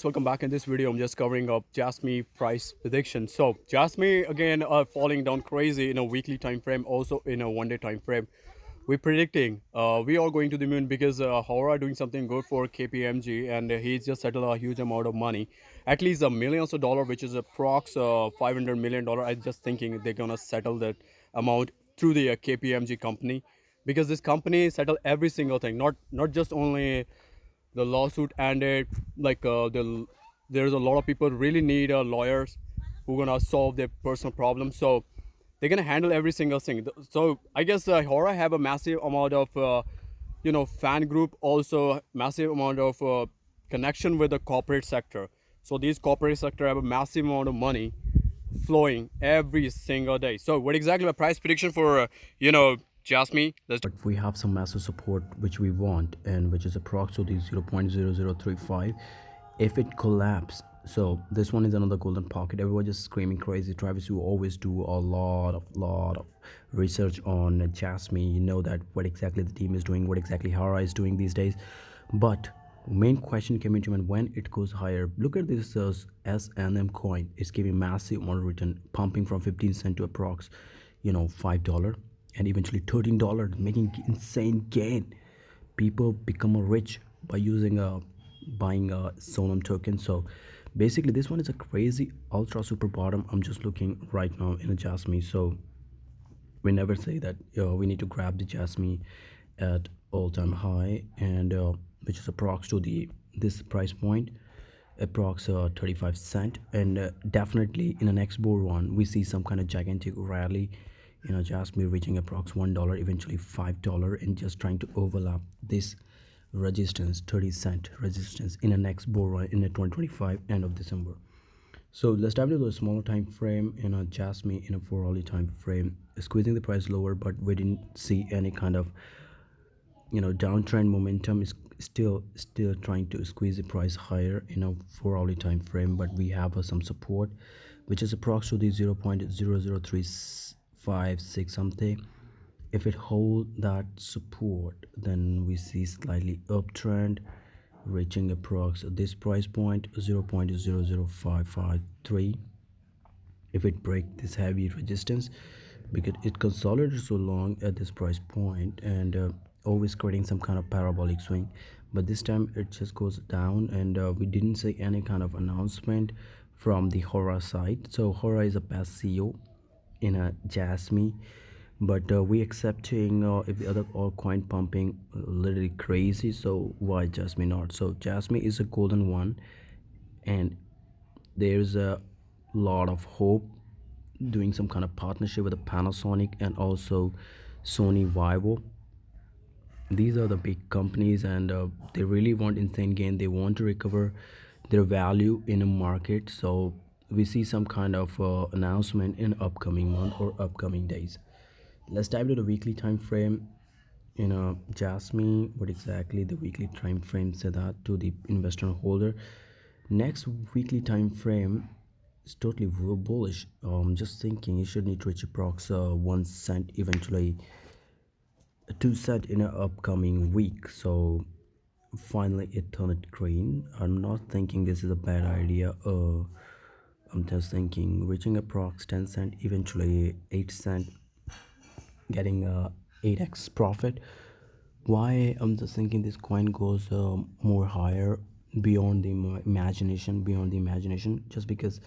Welcome back. In this video, I'm just covering up Jasmy price prediction. So Jasmy again falling down crazy in a weekly time frame, also in a 1 day time frame. We're predicting we are going to the moon because Hora doing something good for KPMG, and he's just settled a huge amount of money, at least a millions of dollar, which is approx $500 million. I'm just thinking they're gonna settle that amount through the KPMG company, because this company settle every single thing, not just only the lawsuit ended. There's a lot of people really need lawyers who gonna solve their personal problems, so they're gonna handle every single thing. So I guess horror have a massive amount of fan group, also massive amount of connection with the corporate sector. So these corporate sector have a massive amount of money flowing every single day. So what exactly my price prediction for Jasmy? Let's But we have some massive support which we want, and which is approximately 0.0035. If it collapse, so this one is another golden pocket. Everyone just screaming crazy. Travis, you always do a lot of research on Jasmine. You know that what exactly the team is doing, what exactly Hara is doing these days. But main question came into mind when it goes higher. Look at this SNM coin. It's giving massive amount of return, pumping from 15 cent to approx $5, and eventually $13, making insane gain. People become rich by using a buying a Sonam token. So basically this one is a crazy ultra super bottom. I'm just looking right now in a Jasmy. So we never say that we need to grab the Jasmy at all-time high, and which is approx to the this price point, approx 35 cent. And definitely in the next bull run we see some kind of gigantic rally, Jasmy reaching approx $1, eventually $5, and just trying to overlap this resistance, 30 cent resistance, in the next bull run in the 2025 end of December. So let's dive into the smaller time frame in a Jasmy in a 4 hourly time frame, squeezing the price lower, but we didn't see any kind of downtrend momentum. Is still trying to squeeze the price higher in a 4 hourly time frame, but we have some support, which is approximately 0.00356 something. If it hold that support, then we see slightly uptrend, reaching approx this price point 0.00553. If it break this heavy resistance, because it consolidated so long at this price point, and always creating some kind of parabolic swing, but this time it just goes down, and we didn't see any kind of announcement from the Hora side. So Hora is a past CEO in a Jasmy, but we accepting if the other coin pumping literally crazy, so why Jasmy not? So Jasmy is a golden one, and there's a lot of hope doing some kind of partnership with a Panasonic and also Sony Vivo. These are the big companies, and they really want insane gain. They want to recover their value in a market. So we see some kind of announcement in upcoming month or upcoming days. Let's dive into the weekly time frame in a Jasmy. What exactly the weekly time frame said that to the investor holder. Next weekly time frame is totally bullish. Just thinking it should need to reach approx 1 cent, eventually 2 cent in an upcoming week. So finally it turned green. I'm not thinking this is a bad idea. I'm just thinking reaching approx 10 cent, eventually 8 cent, getting a 8x profit. Why I'm just thinking this coin goes more higher, beyond the imagination, just because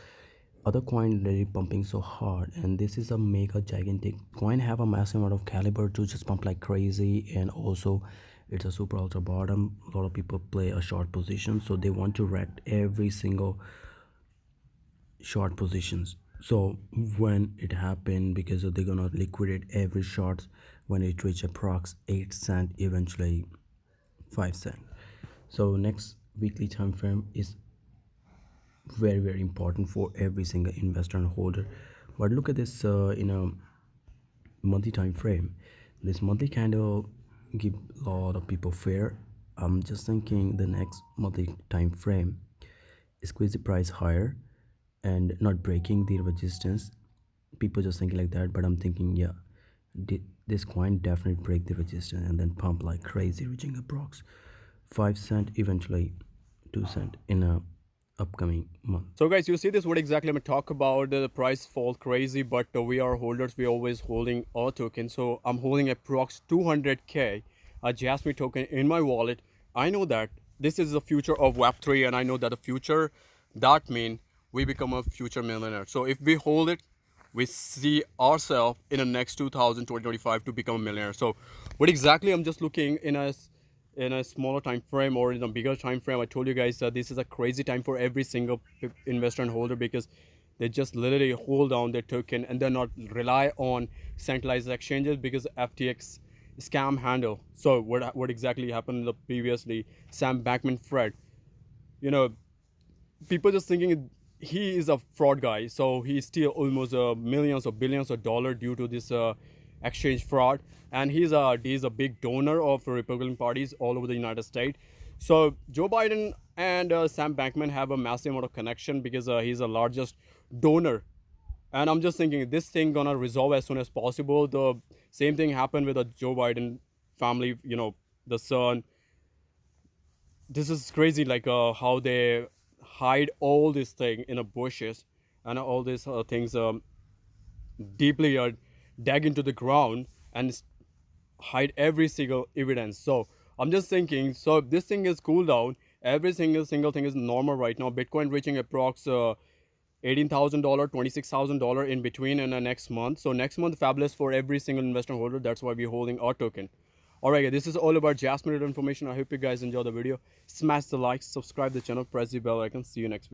other coin really pumping so hard, and this is a mega gigantic coin, have a massive amount of caliber to just pump like crazy. And also it's a super ultra bottom. A lot of people play a short position, so they want to wreck every single short positions. So when it happened, because they're gonna liquidate every short when it reach approx 8 cent, eventually 5 cent. So next weekly time frame is very important for every single investor and holder. But look at this in a monthly time frame. This monthly candle give a lot of people fear. I'm just thinking the next monthly time frame squeeze the price higher and not breaking the resistance. People just thinking like that, but I'm thinking, yeah, this coin definitely break the resistance and then pump like crazy, reaching approx 5 cent, eventually 2 cent in a upcoming month. So guys, you see this, what exactly I'm talk about, the price fall crazy, but we are holders, we always holding our token. So I'm holding approx 200k a Jasmy token in my wallet. I know that this is the future of Web3, and I know that the future, that mean we become a future millionaire. So if we hold it, we see ourselves in the next 2025 to become a millionaire. So what exactly I'm just looking in a smaller time frame or in a bigger time frame. I told you guys that this is a crazy time for every single investor and holder, because they just literally hold down their token and they're not rely on centralized exchanges, because FTX scam handle. So what exactly happened previously? Sam Bankman Fred, you know, people just thinking he is a fraud guy, so he steal almost millions or billions of dollars due to this exchange fraud. And he's a big donor of Republican parties all over the United States. So Joe Biden and Sam Bankman have a massive amount of connection, because he's the largest donor. And I'm just thinking this thing gonna resolve as soon as possible. The same thing happened with the Joe Biden family, the son. This is crazy, like how they hide all this thing in the bushes, and all these things deeply dug into the ground, and hide every single evidence. So I'm just thinking, so if this thing is cool down, every single thing is normal right now. Bitcoin reaching approx $18,000, $26,000 in between in the next month. So next month fabulous for every single investor holder. That's why we're holding our token. All right, this is all about Jasmine information. I hope you guys enjoy the video. Smash the like, subscribe the channel, press the bell icon. See you next week.